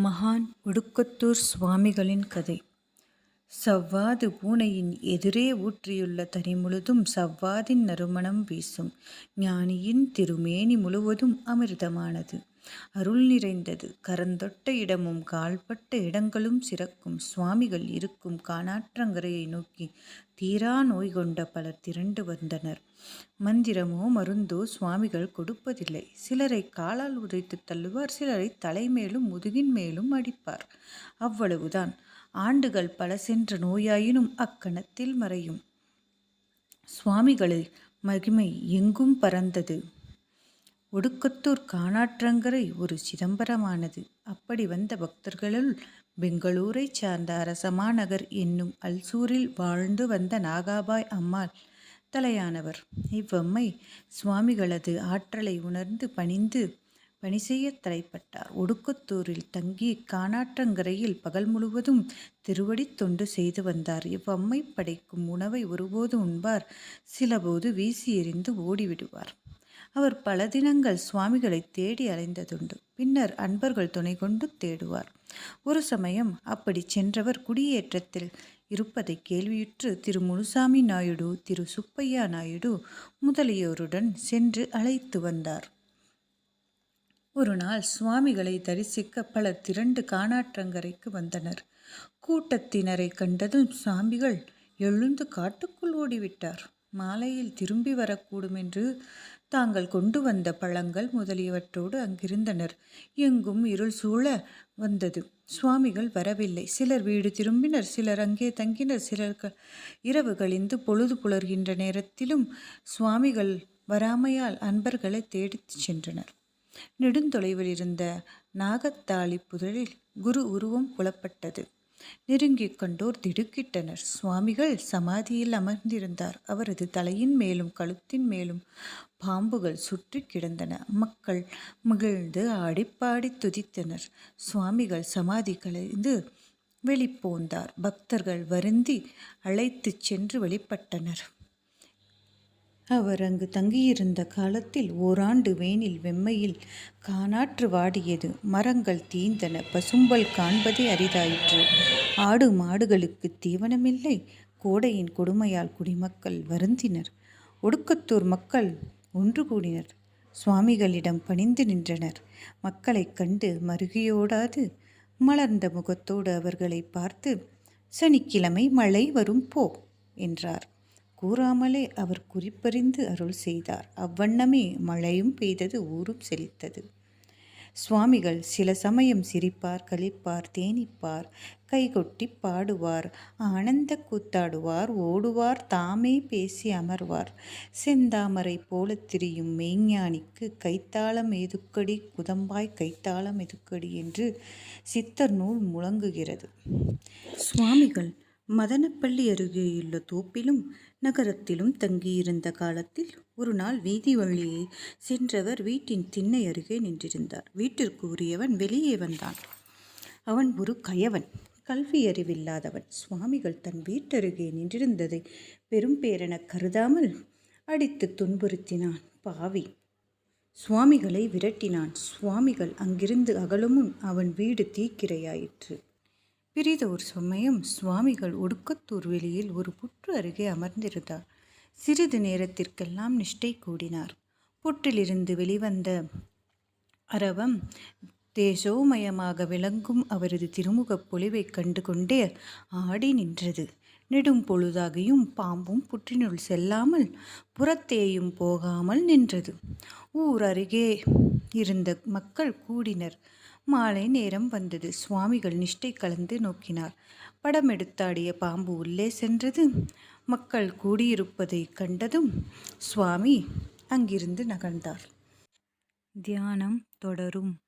மகான் ஒடுக்கத்தூர் சுவாமிகளின் கதை. சவ்வாது பூனையின் எதிரே ஊற்றியுள்ள தனி முழுதும் சவ்வாதின் நறுமணம் வீசும். ஞானியின் திருமேனி முழுவதும் அமிர்தமானது, அருள் நிறைந்தது. கரந்தொட்ட இடமும் கால்பட்ட இடங்களும் சிறக்கும். சுவாமிகள் இருக்கும் காணாற்றங்கரையை நோக்கி தீரா நோய் கொண்ட பலர் திரண்டு வந்தனர். மந்திரமோ மருந்தோ சுவாமிகள் கொடுப்பதில்லை. சிலரை காலால் உதைத்து தள்ளுவார், சிலரை தலைமேலும் முதுகின் மேலும் அடிப்பார். அவ்வளவுதான். ஆண்டுகள் பல சென்ற நோயாயினும் அக்கணத்தில் மறையும். சுவாமிகளை மகிமை எங்கும் பறந்தது. ஒடுக்கத்தூர் காணாற்றங்கரை ஒரு சிதம்பரமானது. அப்படி வந்த பக்தர்களுள் பெங்களூரைச் சார்ந்த அரசமாநகர் என்னும் அல்சூரில் வாழ்ந்து வந்த நாகாபாய் அம்மாள் தலையானவர். இவ்வம்மை சுவாமிகளது ஆற்றலை உணர்ந்து பணி செய்ய தலைப்பட்டார். ஒடுக்கத்தூரில் தங்கி காணாற்றங்கரையில் பகல் முழுவதும் திருவடித் தொண்டு செய்து வந்தார். இவ்வம்மை படைக்கும் உணவை ஒருபோது உண்பார், சிலபோது வீசி எறிந்து ஓடிவிடுவார். அவர் பல தினங்கள் சுவாமிகளை தேடி அலைந்ததுண்டு. பின்னர் அன்பர்கள் துணை கொண்டு தேடுவார். ஒரு சமயம் அப்படி சென்றவர் குடியேற்றத்தில் இருப்பதை கேள்வியுற்று திரு முனுசாமி நாயுடு, திரு சுப்பையா நாயுடு முதலியோருடன் சென்று அழைத்து வந்தார். ஒரு நாள் சுவாமிகளை தரிசிக்க பலர் திரண்டு காணாற்றங்கரைக்கு வந்தனர். கூட்டத்தினரை கண்டதும் சுவாமிகள் எழுந்து காட்டுக்குள் ஓடிவிட்டார். மாலையில் திரும்பி வரக்கூடும் என்று தாங்கள் கொண்டு வந்த பழங்கள் முதலியவற்றோடு அங்கிருந்தனர். எங்கும் இருள் சூழ வந்தது. சுவாமிகள் வரவில்லை. சிலர் வீடு திரும்பினர், சிலர் அங்கே தங்கினர். சிலர் இரவு கழிந்து பொழுது புலர்கின்ற நேரத்திலும் சுவாமிகள் வராமையால் அன்பர்களை தேடிச் சென்றனர். நெடுந்தொலைவில் இருந்த நாகத்தாளி புதரில் குரு உருவம் புலப்பட்டது. நெருங்கிக் கண்டோர் திடுக்கிட்டனர். சுவாமிகள் சமாதியில் அமர்ந்திருந்தார். அவரது தலையின் மேலும் கழுத்தின் மேலும் பாம்புகள் சுற்றி கிடந்தன. மக்கள் மகிழ்ந்து ஆடிப்பாடி துதித்தனர். சுவாமிகள் சமாதி கலைந்து வெளிப்போந்தார். பக்தர்கள் வருந்தி அழைத்துச் சென்று வழிபட்டனர். அவர் அங்கு தங்கியிருந்த காலத்தில் ஓராண்டு வேனில் வெம்மையில் காணாற்று வாடியது. மரங்கள் தீந்தன. பசும்பல் காண்பதே அரிதாயிற்று. ஆடு மாடுகளுக்கு தீவனமில்லை. கோடையின் கொடுமையால் குடிமக்கள் வருந்தினர். ஒடுக்கத்தூர் மக்கள் ஒன்று கூடினர். சுவாமிகளிடம் பணிந்து நின்றனர். மக்களைக் கண்டு மருகியோடாது மலர்ந்த முகத்தோடு அவர்களை பார்த்து, சனிக்கிழமை மழை வரும் போ என்றார். கூறாமலே அவர் குறிப்பறிந்து அருள் செய்தார். அவ்வண்ணமே மழையும் பெய்தது, ஊரும் செழித்தது. சுவாமிகள் சில சமயம் சிரிப்பார், களிப்பார், தேனிப்பார், கைகொட்டி பாடுவார், ஆனந்த கூத்தாடுவார், ஓடுவார், தாமே பேசி அமர்வார். செந்தாமரை போல திரியும் மெய்ஞானிக்கு கைத்தாளம் எதுக்கடி குதம்பாய் கைத்தாளம் எதுக்கடி என்று சித்தர் நூல் முழங்குகிறது. சுவாமிகள் மதனப்பள்ளி அருகேயுள்ள தோப்பிலும் நகரத்திலும் தங்கியிருந்த காலத்தில் ஒரு நாள் வீதி வழியே சென்றவர் வீட்டின் திண்ணை அருகே நின்றிருந்தார். வீட்டிற்கு உரியவன் வெளியே வந்தான். அவன் ஒரு கயவன், கல்வி அறிவில்லாதவன். சுவாமிகள் தன் வீட்டருகே நின்றிருந்ததை பெரும் பேரென கருதாமல் அடித்து துன்புறுத்தினான். பாவி சுவாமிகளை விரட்டினான். சுவாமிகள் அங்கிருந்து அகலுமுன் அவன் வீடு தீக்கிரையாயிற்று. பிறிதோர் சமயம் சுவாமிகள் ஒடுக்கத்தூர் வெளியில் ஒரு புற்று அருகே அமர்ந்திருந்தார். சிறிது நேரத்திற்கெல்லாம் நிஷ்டை கூடினார். புற்றிலிருந்து வெளிவந்த அரவம் தேஜோமயமாக விளங்கும் அவரது திருமுகப் பொலிவை கண்டு கொண்டே ஆடி நின்றது. நெடும் பொழுதாகியும் பாம்பும் புற்றினுள் செல்லாமல் புறத்தேயும் போகாமல் நின்றது. ஊர் அருகே இருந்த மக்கள் கூடினர். மாலை நேரம் வந்தது. சுவாமிகள் நிஷ்டை கலந்து நோக்கினார். படம் எடுத்தாடிய பாம்பு உள்ளே சென்றது. மக்கள் கூடியிருப்பதை கண்டதும் சுவாமி அங்கிருந்து நகர்ந்தார். தியானம் தொடரும்.